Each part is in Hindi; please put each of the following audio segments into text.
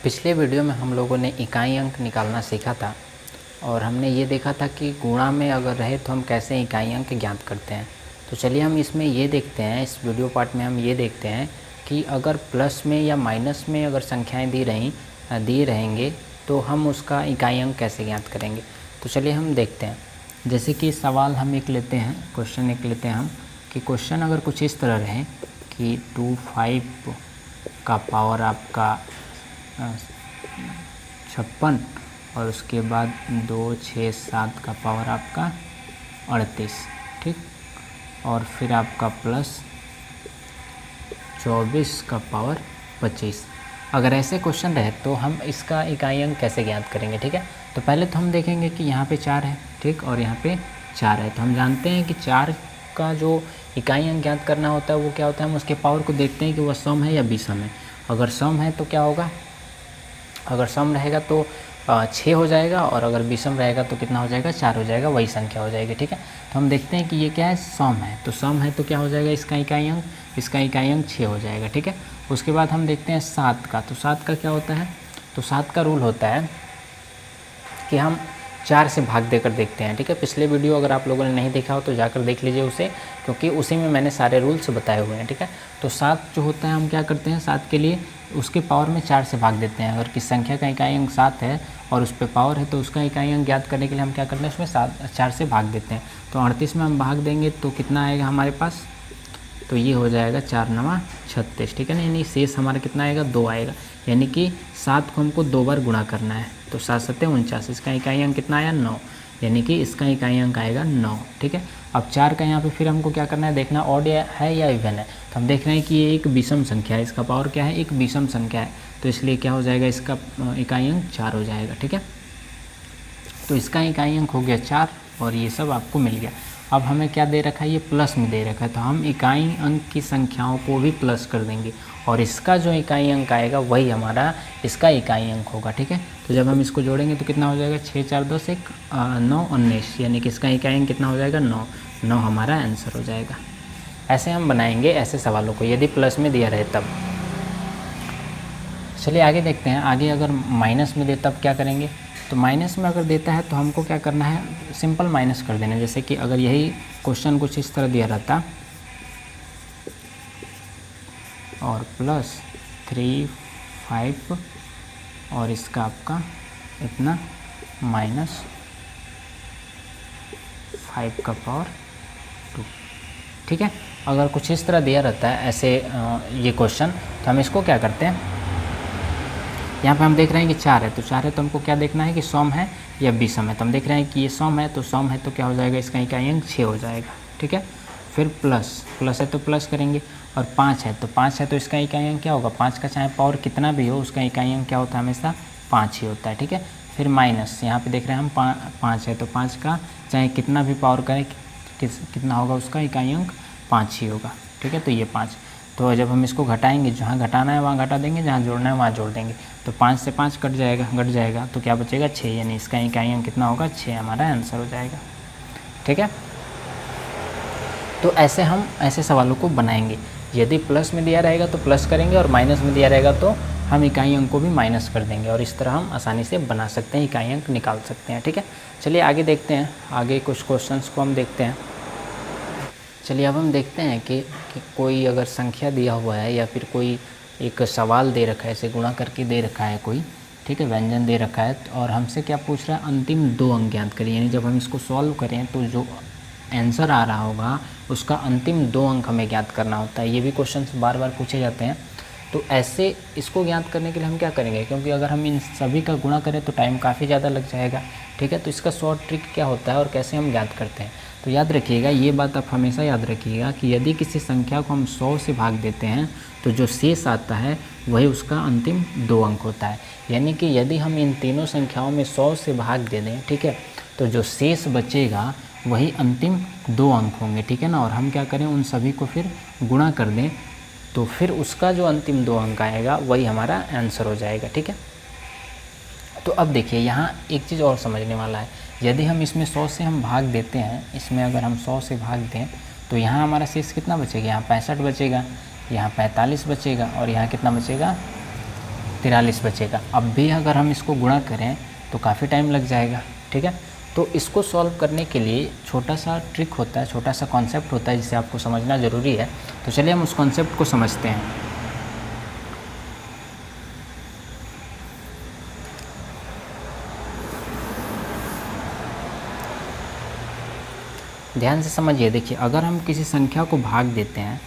पिछले वीडियो में हम लोगों ने इकाई अंक निकालना सीखा था और हमने ये देखा था कि गुणा में अगर रहे तो हम कैसे इकाई अंक ज्ञात करते हैं। तो चलिए हम इसमें ये देखते हैं, इस वीडियो पार्ट में हम ये देखते हैं कि अगर प्लस में या माइनस में अगर संख्याएं दी रहेंगे तो हम उसका इकाई अंक कैसे ज्ञात करेंगे। तो चलिए हम देखते हैं। जैसे कि सवाल हम एक लेते हैं, क्वेश्चन एक लेते हैं हम कि क्वेश्चन अगर कुछ इस तरह रहे कि 25 का पावर आपका 56 और उसके बाद 2, 6, 7 का पावर आपका 38, ठीक, और फिर आपका प्लस 24 का पावर 25। अगर ऐसे क्वेश्चन रहे तो हम इसका इकाई अंक कैसे ज्ञात करेंगे। ठीक है, तो पहले तो हम देखेंगे कि यहाँ पे 4 है, ठीक, और यहाँ पे 4 है। तो हम जानते हैं कि 4 का जो इकाई अंक ज्ञात करना होता है वो क्या होता है, हम उसके पावर को देखते हैं कि वह सम है या विषम है। अगर सम है तो क्या होगा, अगर सम रहेगा तो 6 हो जाएगा और अगर विषम रहेगा तो कितना हो जाएगा, 4 हो जाएगा, वही संख्या हो जाएगी। ठीक है, तो हम देखते हैं कि ये क्या है, सम है। तो सम है तो क्या हो जाएगा, इसका इकाई अंक 6 हो जाएगा। ठीक है, उसके बाद हम देखते हैं 7 का। तो 7 का क्या होता है, तो 7 का रूल होता है कि हम 4 से भाग देकर देखते हैं। ठीक है, पिछले वीडियो अगर आप लोगों ने नहीं देखा हो तो जाकर देख लीजिए उसे, क्योंकि उसी में मैंने सारे रूल्स बताए हुए हैं। ठीक है, तो 7 जो होता है हम क्या करते हैं, 7 के लिए उसके पावर में 4 से भाग देते हैं। अगर किस संख्या का इकाई अंक 7 है और उस पर पावर है तो उसका इकाई अंक ज्ञात करने के लिए हम क्या करते हैं, उसमें 4 से भाग देते हैं। तो 38 में हम भाग देंगे तो कितना आएगा हमारे पास, तो ये हो जाएगा 4 9 36। ठीक है ना, यानी शेष हमारा कितना आएगा, 2 आएगा। यानी कि 7 को हमको 2 बार गुणा करना है। तो 7 7 49, इसका इकाई अंक कितना आया, 9, यानी कि इसका इकाई अंक आएगा 9। ठीक है, अब 4 का यहाँ पे फिर हमको क्या करना है, देखना ऑड है या इवन है। तो हम देख रहे हैं कि ये एक विषम संख्या है, इसका पावर क्या है, एक विषम संख्या है, तो इसलिए क्या हो जाएगा, इसका इकाई अंक 4 हो जाएगा। ठीक है, तो इसका इकाई अंक हो गया 4 और ये सब आपको मिल गया। अब हमें क्या दे रखा है, ये प्लस में दे रखा है, तो हम इकाई अंक की संख्याओं को भी प्लस कर देंगे और इसका जो इकाई अंक आएगा वही हमारा इसका इकाई अंक होगा। ठीक है, तो जब हम इसको जोड़ेंगे तो कितना हो जाएगा, 6 4 10 1 9 19, यानी कि इसका इकाई अंक कितना हो जाएगा, 9 हमारा आंसर हो जाएगा। ऐसे हम बनाएंगे ऐसे सवालों को यदि प्लस में दिया रहे तब। चलिए आगे देखते हैं। आगे अगर माइनस में दे तब क्या करेंगे। तो माइनस में अगर देता है तो हमको क्या करना है, सिंपल माइनस कर देना। जैसे कि अगर यही क्वेश्चन कुछ इस तरह दिया रहता और प्लस 3 5 और इसका आपका इतना माइनस 5 का पावर 2। ठीक है, अगर कुछ इस तरह दिया रहता है ऐसे ये क्वेश्चन, तो हम इसको क्या करते हैं, यहाँ पे हम देख रहे हैं कि 4 है, तो 4 है तो हमको क्या देखना है कि सम है या विषम है। तो हम देख रहे हैं कि ये सम है, तो सम है तो क्या हो जाएगा, इसका इकाई अंक 6 हो जाएगा। ठीक है, फिर प्लस है तो प्लस करेंगे और 5 है तो इसका इकाई अंक क्या होगा, 5 का चाहे पावर कितना भी हो उसका इकाई अंक क्या होता है, हमेशा 5 ही होता है। ठीक है, फिर माइनस, यहाँ पे देख रहे हैं हम 5 है तो 5 का चाहे कितना भी पावर करें कितना होगा, उसका इकाई अंक 5 ही होगा। ठीक है, तो ये 5, तो जब हम इसको घटाएंगे, जहाँ घटाना है वहाँ घटा देंगे, जहाँ जोड़ना है वहाँ जोड़ देंगे, तो 5 से 5 घट जाएगा तो क्या बचेगा, 6, यानी इसका इकाई अंक कितना होगा, 6 हमारा आंसर हो जाएगा। ठीक है, तो ऐसे हम ऐसे सवालों को बनाएंगे। यदि प्लस में दिया रहेगा तो प्लस करेंगे और माइनस में दिया रहेगा तो हम इकाई अंक को भी माइनस कर देंगे और इस तरह हम आसानी से बना सकते हैं, इकाई अंक निकाल सकते हैं। ठीक है, चलिए आगे देखते हैं, आगे कुछ क्वेश्चंस को हम देखते हैं। चलिए अब हम देखते हैं कि कोई अगर संख्या दिया हुआ है या फिर कोई एक सवाल दे रखा है, इसे गुणा करके दे रखा है कोई, ठीक है, व्यंजन दे रखा है और हमसे क्या पूछ रहा है, अंतिम 2 अंक ज्ञात करिए। यानी जब हम इसको सॉल्व करें तो जो आंसर आ रहा होगा उसका अंतिम 2 अंक हमें ज्ञात करना होता है। ये भी क्वेश्चन बार बार पूछे जाते हैं। तो ऐसे इसको ज्ञात करने के लिए हम क्या करेंगे, क्योंकि अगर हम इन सभी का गुणा करें तो टाइम काफ़ी ज़्यादा लग जाएगा। ठीक है, तो इसका शॉर्ट ट्रिक क्या होता है और कैसे हम ज्ञात करते हैं, तो याद रखिएगा, ये बात आप हमेशा याद रखिएगा कि यदि किसी संख्या को हम 100 से भाग देते हैं तो जो शेष आता है वही उसका अंतिम 2 अंक होता है। यानी कि यदि हम इन तीनों संख्याओं में 100 से भाग दे दें, ठीक है, तो जो शेष बचेगा वही अंतिम 2 अंक होंगे। ठीक है ना, और हम क्या करें, उन सभी को फिर गुणा कर दें तो फिर उसका जो अंतिम 2 अंक आएगा वही हमारा आंसर हो जाएगा। ठीक है, तो अब देखिए यहाँ एक चीज़ और समझने वाला है। यदि हम इसमें 100 से हम भाग देते हैं, इसमें अगर हम 100 से भाग दें तो यहाँ हमारा शेष कितना बचेगा, यहाँ 65 बचेगा, यहाँ 45 बचेगा और यहाँ कितना बचेगा, 43 बचेगा। अब भी अगर हम इसको गुणा करें तो काफ़ी टाइम लग जाएगा, ठीक है। तो इसको सॉल्व करने के लिए छोटा सा ट्रिक होता है, छोटा सा कॉन्सेप्ट होता है जिसे आपको समझना ज़रूरी है। तो चलिए हम उस कॉन्सेप्ट को समझते हैं। ध्यान से समझिए, देखिए अगर हम किसी संख्या को भाग देते हैं,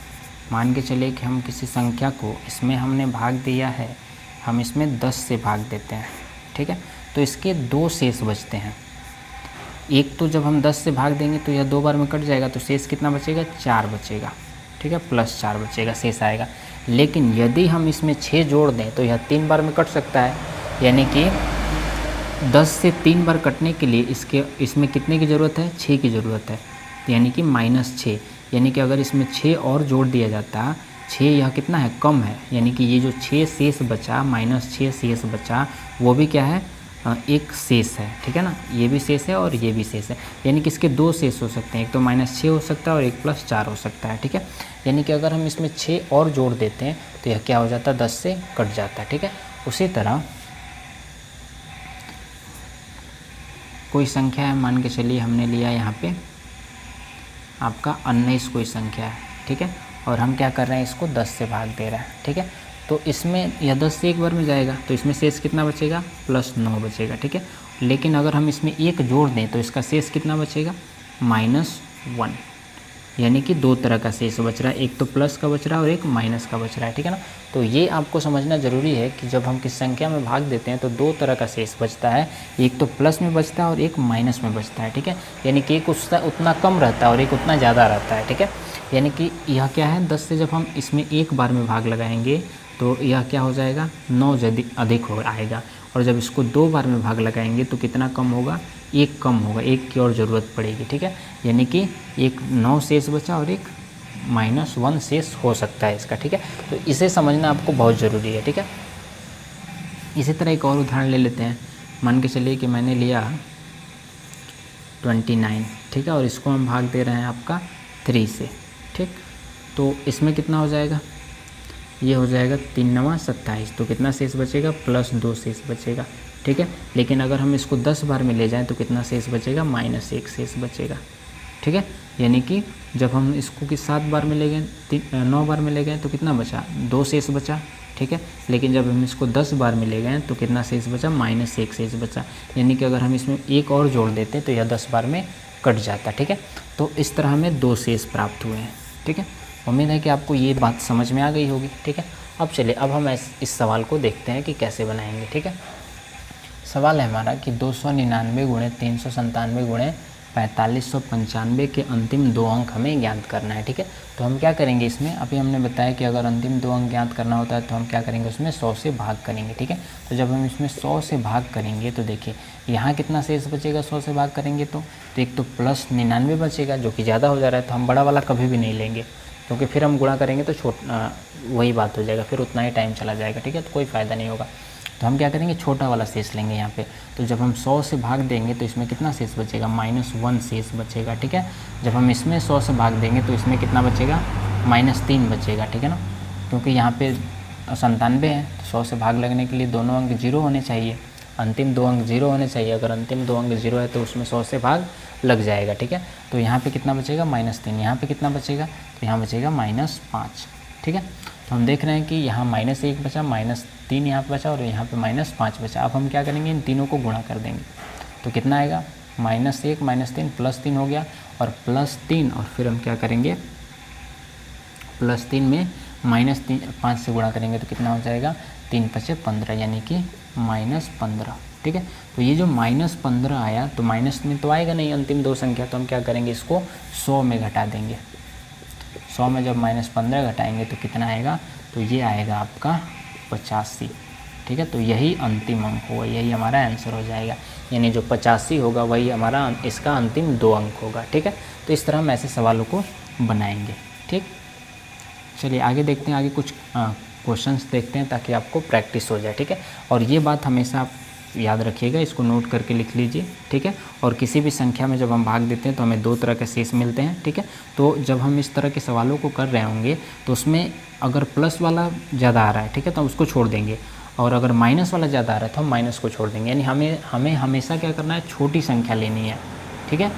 मान के चलिए कि हम किसी संख्या को, इसमें हमने भाग दिया है, हम इसमें 10 से भाग देते हैं, ठीक है। तो इसके 2 शेष बचते हैं। एक तो जब हम 10 से भाग देंगे तो यह 2 बार में कट जाएगा, तो शेष कितना बचेगा, 4 बचेगा, ठीक है, प्लस 4 बचेगा, शेष आएगा। लेकिन यदि हम इसमें 6 जोड़ दें तो यह 3 बार में कट सकता है, यानी कि 10 से 3 बार कटने के लिए इसमें कितने की ज़रूरत है, 6 की ज़रूरत है, यानी कि -6। यानी कि अगर इसमें 6 और जोड़ दिया जाता, 6 यह कितना है, कम है, यानी कि ये जो 6 शेष बचा, -6 शेष बचा, वो भी क्या है, एक शेष है, ठीक है ना। ये भी शेष है और ये भी शेष है, यानी कि इसके 2 शेष हो सकते हैं, एक तो -6 हो सकता है और एक +4 हो सकता है, ठीक है। यानी कि अगर हम इसमें 6 और जोड़ देते हैं तो यह क्या हो जाता है, 10 से कट जाता है, ठीक है। उसी तरह कोई संख्या है, मान के चलिए हमने लिया यहाँ पे आपका 19 कोई संख्या है, ठीक है, और हम क्या कर रहे हैं, इसको 10 से भाग दे रहे हैं, ठीक है। तो इसमें यह 10 से एक बार में जाएगा, तो इसमें शेष कितना बचेगा, +9 बचेगा, ठीक है। लेकिन अगर हम इसमें 1 जोड़ दें तो इसका शेष कितना बचेगा, -1, यानी कि 2 तरह का शेष बच रहा है, एक तो प्लस का बच रहा है और एक माइनस का बच रहा है, ठीक है ना। तो ये आपको समझना ज़रूरी है कि जब हम किस संख्या में भाग देते हैं तो 2 तरह का शेष बचता है, एक तो प्लस में बचता है और एक माइनस में बचता है, ठीक है। यानी कि एक उसका उतना कम रहता है और एक उतना ज़्यादा रहता है, ठीक है। यानी कि यह क्या है, 10 से जब हम इसमें एक बार में भाग लगाएंगे तो यह क्या हो जाएगा, 9 अधिक हो आएगा, और जब इसको 2 बार में भाग लगाएंगे तो कितना कम होगा, 1 कम होगा, 1 की और ज़रूरत पड़ेगी, ठीक है। यानी कि एक 9 शेष बचा और एक -1 शेष हो सकता है इसका, ठीक है। तो इसे समझना आपको बहुत ज़रूरी है, ठीक है। इसी तरह एक और उदाहरण ले लेते हैं। मान के चलिए कि मैंने लिया 29, ठीक है, और इसको हम भाग दे रहे हैं आपका 3 से, ठीक। तो इसमें कितना हो जाएगा, ये हो जाएगा 3 9 27, तो कितना शेष बचेगा, +2 शेष बचेगा, ठीक है। लेकिन अगर हम इसको 10 बार में ले जाएं तो कितना शेष बचेगा, -1 शेष बचेगा, ठीक है। यानी कि जब हम इसको 7 बार में ले गए, 9 बार में ले गए तो कितना बचा, 2 शेष बचा, ठीक है। लेकिन जब हम इसको 10 बार में ले गए तो कितना शेष बचा, -1 शेष बचा। यानी कि अगर हम इसमें एक और जोड़ देते तो यह 10 बार में कट जाता, ठीक है। तो इस तरह हमें 2 शेष प्राप्त हुए हैं, ठीक है। उम्मीद है कि आपको ये बात समझ में आ गई होगी, ठीक है। अब चलिए, अब हम इस सवाल को देखते हैं कि कैसे बनाएंगे, ठीक है। सवाल है हमारा कि 299 गुणे 397 गुणे 4595 के अंतिम 2 अंक हमें ज्ञात करना है, ठीक है। तो हम क्या करेंगे इसमें, अभी हमने बताया कि अगर अंतिम 2 अंक ज्ञात करना होता है तो हम क्या करेंगे, उसमें 100 से भाग करेंगे, ठीक है। तो जब हम इसमें 100 से भाग करेंगे तो देखिए यहाँ कितना शेष बचेगा, 100 से भाग करेंगे तो एक तो +99 बचेगा, जो कि ज़्यादा हो जा रहा है, तो हम बड़ा वाला कभी भी नहीं लेंगे, क्योंकि फिर हम गुणा करेंगे तो वही बात हो जाएगा, फिर उतना ही टाइम चला जाएगा, ठीक है, तो कोई फ़ायदा नहीं होगा। तो हम क्या करेंगे, छोटा वाला शेष लेंगे यहाँ पे। तो जब हम 100 से भाग देंगे तो इसमें कितना शेष बचेगा, -1 शेष बचेगा, ठीक है। जब हम इसमें 100 से भाग देंगे तो इसमें कितना बचेगा, -3 बचेगा, ठीक है ना, क्योंकि यहाँ पे 97 है, तो 100 से भाग लगने के लिए दोनों अंक 0 होने चाहिए, अंतिम 2 अंक 0 होने चाहिए। अगर अंतिम 2 अंक 0 है तो उसमें 100 से भाग लग जाएगा, ठीक है। तो यहाँ पे कितना बचेगा, -3, यहाँ पे कितना बचेगा, तो यहाँ बचेगा -5, ठीक है। तो हम देख रहे हैं कि यहाँ -1 बचा, -3 यहाँ पे बचा और यहाँ पे -5 बचा। अब हम क्या करेंगे, इन तीनों को गुणा कर देंगे तो कितना आएगा, -1 -3 +3 हो गया, और +3, और फिर हम क्या करेंगे, +3 में -5 से गुणा करेंगे तो कितना हो जाएगा, 3 × 15, यानी कि -15, ठीक है। तो ये जो -15 आया, तो माइनस में तो आएगा नहीं अंतिम 2 संख्या, तो हम क्या करेंगे, इसको 100 में घटा देंगे। 100 में जब -15 घटाएंगे तो कितना आएगा, तो ये आएगा आपका 85, ठीक है। तो यही अंतिम अंक होगा, यही हमारा आंसर हो जाएगा, यानी जो 85 होगा वही हमारा इसका अंतिम 2 अंक होगा, ठीक है। तो इस तरह हम ऐसे सवालों को बनाएंगे, ठीक। चलिए आगे देखते हैं, आगे कुछ क्वेश्चंस देखते हैं ताकि आपको प्रैक्टिस हो जाए, ठीक है। और ये बात हमेशा आप याद रखिएगा, इसको नोट करके लिख लीजिए, ठीक है। और किसी भी संख्या में जब हम भाग देते हैं तो हमें 2 तरह के शेष मिलते हैं, ठीक है। तो जब हम इस तरह के सवालों को कर रहे होंगे तो उसमें अगर प्लस वाला ज़्यादा आ रहा है, ठीक है, तो हम उसको छोड़ देंगे। और अगर माइनस वाला ज़्यादा आ रहा है तो हम माइनस को छोड़ देंगे। यानी हमें हमेशा क्या करना है, छोटी संख्या लेनी है, ठीक है,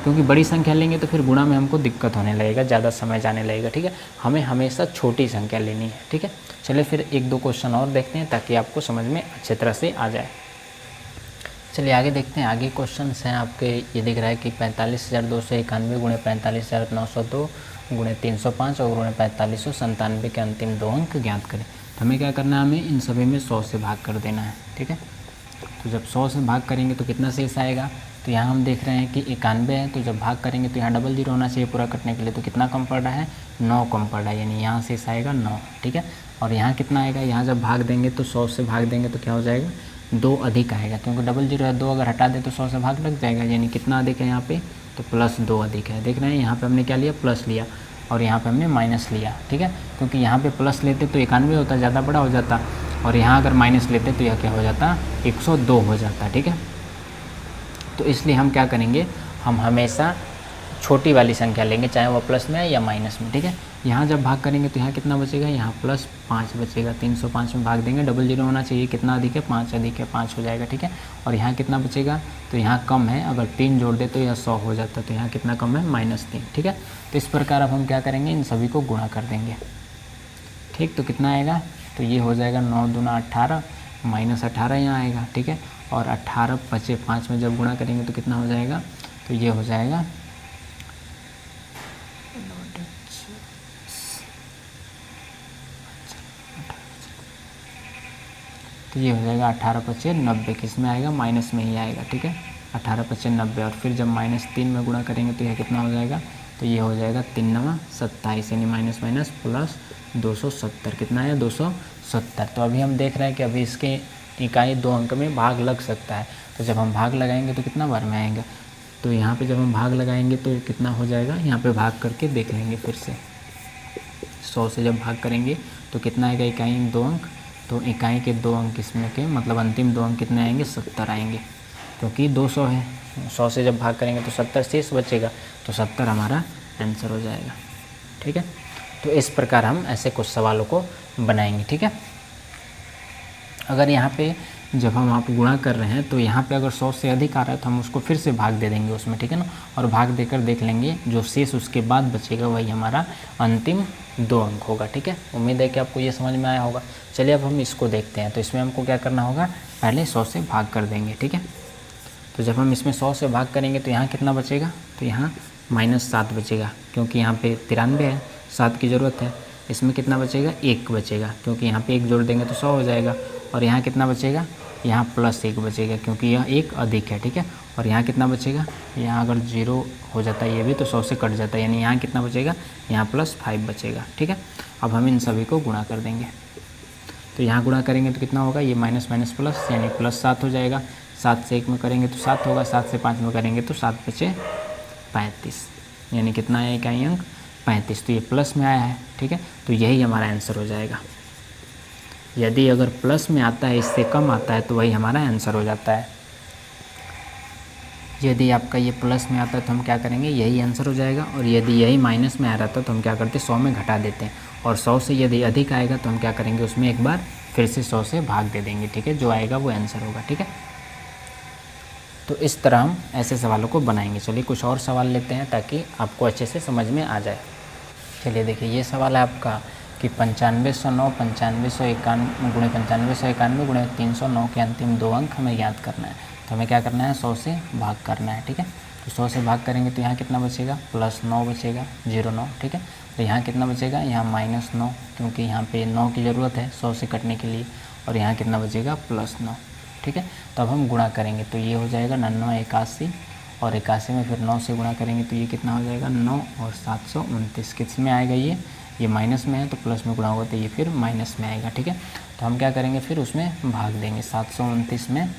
क्योंकि बड़ी संख्या लेंगे तो फिर गुणा में हमको दिक्कत होने लगेगा, ज़्यादा समय जाने लगेगा, ठीक है। हमें हमेशा छोटी संख्या लेनी है, ठीक है। चलिए फिर एक दो क्वेश्चन और देखते हैं ताकि आपको समझ में अच्छे तरह से आ जाए। चलिए आगे देखते हैं। आगे क्वेश्चन हैं आपके, ये दिख रहा है कि 45,291 गुणे 45,902 गुणे 305 और गुणे 4597 के अंतिम 2 अंक ज्ञात करें। तो हमें क्या करना है, हमें इन सभी में 100 से भाग कर देना है, ठीक है। तो जब 100 से भाग करेंगे तो कितना शेष आएगा, तो यहाँ हम देख रहे हैं कि 91 है, तो जब भाग करेंगे तो यहाँ डबल जीरो होना चाहिए पूरा कटने के लिए, तो कितना कम पड़ रहा है, 9 कम पड़ रहा है, यानी यहाँ शेष आएगा 9, ठीक है। और यहाँ कितना आएगा, यहाँ जब भाग देंगे तो 100 से भाग देंगे तो क्या हो जाएगा, 2 अधिक आएगा, क्योंकि डबल जीरो है, 2 अगर हटा दे तो 100 से भाग लग जाएगा, यानी कितना अधिक है यहाँ पे, तो +2 अधिक है। देख रहे हैं यहाँ पे हमने क्या लिया, प्लस लिया, और यहाँ पे हमने माइनस लिया, ठीक है, क्योंकि यहाँ पे प्लस लेते तो 91 होता, ज़्यादा बड़ा हो जाता, और यहाँ अगर माइनस लेते तो यह क्या हो जाता, 102 हो जाता, ठीक है। तो इसलिए हम क्या करेंगे, हम हमेशा छोटी वाली संख्या लेंगे, चाहे वो प्लस में है या माइनस में, ठीक है। यहाँ जब भाग करेंगे तो यहाँ कितना बचेगा, यहाँ +5 बचेगा, 305 में भाग देंगे, डबल जीरो होना चाहिए, कितना अधिक है, 5 अधिक है, 5 हो जाएगा, ठीक है। और यहाँ कितना बचेगा, तो यहाँ कम है, अगर 3 जोड़ दे तो यह 100 हो जाता, तो यहाँ कितना कम है, -3, ठीक है। तो इस प्रकार अब हम क्या करेंगे, इन सभी को गुणा कर देंगे, ठीक। तो कितना आएगा, तो ये हो जाएगा 9 दूना 18, -18 यहाँ आएगा, ठीक है। और 18 बचे 5 में जब गुणा करेंगे तो कितना हो जाएगा, तो ये हो जाएगा, तो ये हो जाएगा 18 पचे 90, किस में आएगा, माइनस में ही आएगा, ठीक है। 18 पचे 90, और फिर जब -3 में गुणा करेंगे तो यह कितना हो जाएगा, तो ये हो जाएगा 3 9 27, यानी माइनस माइनस प्लस 270, कितना है, 270। तो अभी हम देख रहे हैं कि अभी इसके इकाई 2 अंक में भाग लग सकता है, तो जब हम भाग लगाएंगे तो कितना बार में आएंगे, तो यहाँ पे जब हम भाग लगाएंगे तो कितना हो जाएगा, यहाँ पे भाग करके देख लेंगे फिर से। 100 से जब भाग करेंगे तो कितना आएगा, इकाई 2 अंक, तो इकाई के 2 अंक इसमें के मतलब अंतिम 2 अंक कितने आएंगे, 70 आएंगे, क्योंकि 200 है। 100 से जब भाग करेंगे तो 70 शेष बचेगा, तो 70 हमारा आंसर हो जाएगा, ठीक है। तो इस प्रकार हम ऐसे कुछ सवालों को बनाएंगे, ठीक है। अगर यहाँ पे जब हम आप गुणा कर रहे हैं तो यहाँ पे अगर 100 से अधिक आ रहा है तो हम उसको फिर से भाग दे देंगे उसमें, ठीक है ना, और भाग देकर देख लेंगे, जो शेष उसके बाद बचेगा वही हमारा अंतिम 2 अंक होगा, ठीक है। उम्मीद है कि आपको ये समझ में आया होगा। चलिए अब हम इसको देखते हैं। तो इसमें हमको क्या करना होगा, पहले 100 से भाग कर देंगे, ठीक है। तो जब हम इसमें 100 से भाग करेंगे तो यहाँ कितना बचेगा, तो यहाँ -7 बचेगा, क्योंकि यहाँ पे 93 है, 7 की ज़रूरत है। इसमें कितना बचेगा, 1 बचेगा, क्योंकि यहाँ पे 1 जोड़ देंगे तो 100 हो जाएगा। और यहाँ कितना बचेगा, यहाँ +1 बचेगा, क्योंकि यह 1 अधिक है, ठीक है। और यहाँ कितना बचेगा, यहाँ अगर 0 हो जाता है ये भी तो 100 से कट जाता है, यानी यहाँ कितना बचेगा, यहाँ +5 बचेगा, ठीक है। अब हम इन सभी को गुणा कर देंगे। तो यहाँ गुणा करेंगे तो कितना होगा, ये माइनस माइनस प्लस, यानी +7 हो जाएगा। 7 से 1 में करेंगे तो 7 होगा, 7 से 5 में करेंगे तो 7 बचे 35, यानी कितना है इकाई अंक 35। तो ये प्लस में आया है, ठीक है। तो यही हमारा आंसर हो जाएगा। यदि अगर प्लस में आता है, इससे कम आता है, तो वही हमारा आंसर हो जाता है। यदि आपका ये प्लस में आता है तो हम क्या करेंगे, यही आंसर हो जाएगा। और यदि यही माइनस में आ रहा था तो हम क्या करते हैं, 100 में घटा देते हैं। और 100 से यदि अधिक आएगा तो हम क्या करेंगे, उसमें एक बार फिर से 100 से भाग दे देंगे, ठीक है। जो आएगा वो आंसर होगा, ठीक है। तो इस तरह हम ऐसे सवालों को बनाएंगे। चलिए कुछ और सवाल लेते हैं ताकि आपको अच्छे से समझ में आ जाए। चलिए देखिए, ये सवाल है आपका कि 9509 9591 गुणे 9591 गुणे 309 के अंतिम 2 अंक हमें याद करना है। तो हमें क्या करना है, 100 से भाग करना है, ठीक है। तो 100 से भाग करेंगे तो यहाँ कितना बचेगा, +9 बचेगा, 09, ठीक है। तो यहाँ कितना बचेगा, यहाँ -9, क्योंकि यहाँ पे 9 की ज़रूरत है 100 से कटने के लिए। और यहाँ कितना बचेगा, +9, ठीक है। तो अब हम गुणा करेंगे तो ये हो जाएगा 99 81, और 81 में फिर 9 से गुणा करेंगे तो ये कितना हो जाएगा, 9 और 729। किस में आएगा, ये माइनस में है तो प्लस में गुणा होगा तो ये फिर माइनस में आएगा, ठीक है। तो हम क्या करेंगे, फिर उसमें भाग देंगे। 729 में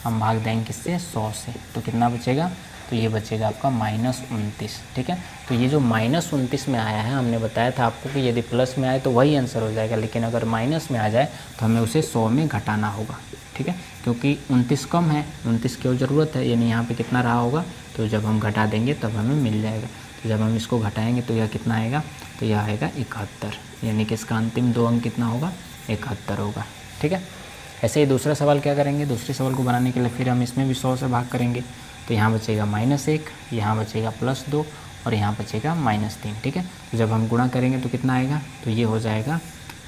हम भाग देंगे किससे, 100 से, तो कितना बचेगा, तो ये बचेगा आपका -29, ठीक है। तो ये जो -29 में आया है, हमने बताया था आपको कि यदि प्लस में आए तो वही आंसर हो जाएगा, लेकिन अगर माइनस में आ जाए तो हमें उसे 100 में घटाना होगा, ठीक है। क्योंकि 29 कम है, 29 की ज़रूरत है, यानी यहाँ पे कितना रहा होगा, तो जब हम घटा देंगे तब हमें मिल जाएगा। तो जब हम इसको घटाएंगे तो यह कितना आएगा, तो यह आएगा 71, यानी कि इसका अंतिम 2 अंक कितना होगा, 71 होगा, ठीक है। ऐसे ही दूसरा सवाल क्या करेंगे, दूसरे सवाल को बनाने के लिए फिर हम इसमें भी 100 से भाग करेंगे। तो यहाँ बचेगा -1, यहाँ बचेगा +2 और यहाँ बचेगा -3। ठीक है, तो जब हम गुणा करेंगे तो कितना आएगा, तो ये हो जाएगा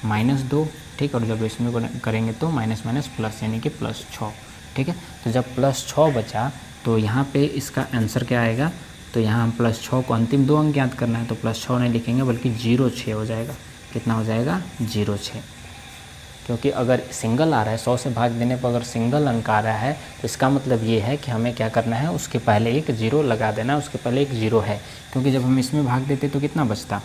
-2। ठीक, और जब इसमें करेंगे तो माइनस माइनस प्लस यानी कि +6। ठीक है, तो जब +6 बचा तो यहाँ पे इसका आंसर क्या आएगा, तो यहाँ हम +6 को अंतिम 2 अंक याद करना है, तो +6 नहीं लिखेंगे बल्कि 06 हो जाएगा। कितना हो जाएगा, 06। क्योंकि अगर सिंगल आ रहा है 100 से भाग देने पर अगर सिंगल अंक आ रहा है तो इसका मतलब ये है कि हमें क्या करना है, उसके पहले एक 0 लगा देना, उसके पहले एक 0 है। क्योंकि जब हम इसमें भाग देते तो कितना बचता,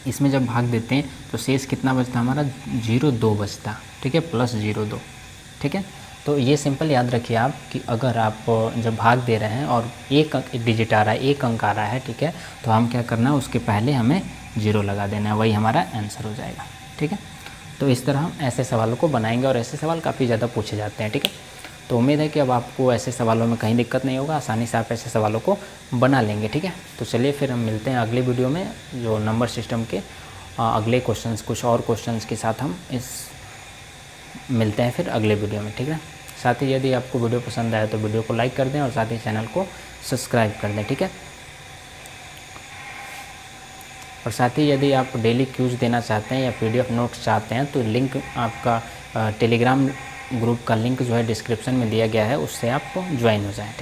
इसमें जब भाग देते हैं तो शेष कितना बचता हमारा, 0,2 बचता। ठीक है, +02। ठीक है, तो ये सिंपल याद रखिए आप कि अगर आप जब भाग दे रहे हैं और एक डिजिट आ रहा है, एक अंक आ रहा है, ठीक है, तो हम क्या करना है, उसके पहले हमें 0 लगा देना है, वही हमारा आंसर हो जाएगा। ठीक है, तो इस तरह हम ऐसे सवालों को बनाएंगे और ऐसे सवाल काफ़ी ज़्यादा पूछे जाते हैं। ठीक है, तो उम्मीद है कि अब आपको ऐसे सवालों में कहीं दिक्कत नहीं होगा, आसानी से आप ऐसे सवालों को बना लेंगे। ठीक है, तो चलिए फिर हम मिलते हैं अगले वीडियो में, जो नंबर सिस्टम के अगले क्वेश्चंस, कुछ और क्वेश्चंस के साथ हम मिलते हैं फिर अगले वीडियो में। ठीक है, साथ ही यदि आपको वीडियो पसंद आए तो वीडियो को लाइक कर दें और साथ ही चैनल को सब्सक्राइब कर दें। ठीक है, और साथ ही यदि आप डेली क्यूज देना चाहते हैं या PDF नोट्स चाहते हैं तो लिंक आपका टेलीग्राम ग्रुप का लिंक जो है डिस्क्रिप्शन में दिया गया है, उससे आप ज्वाइन हो जाएं। ठीक।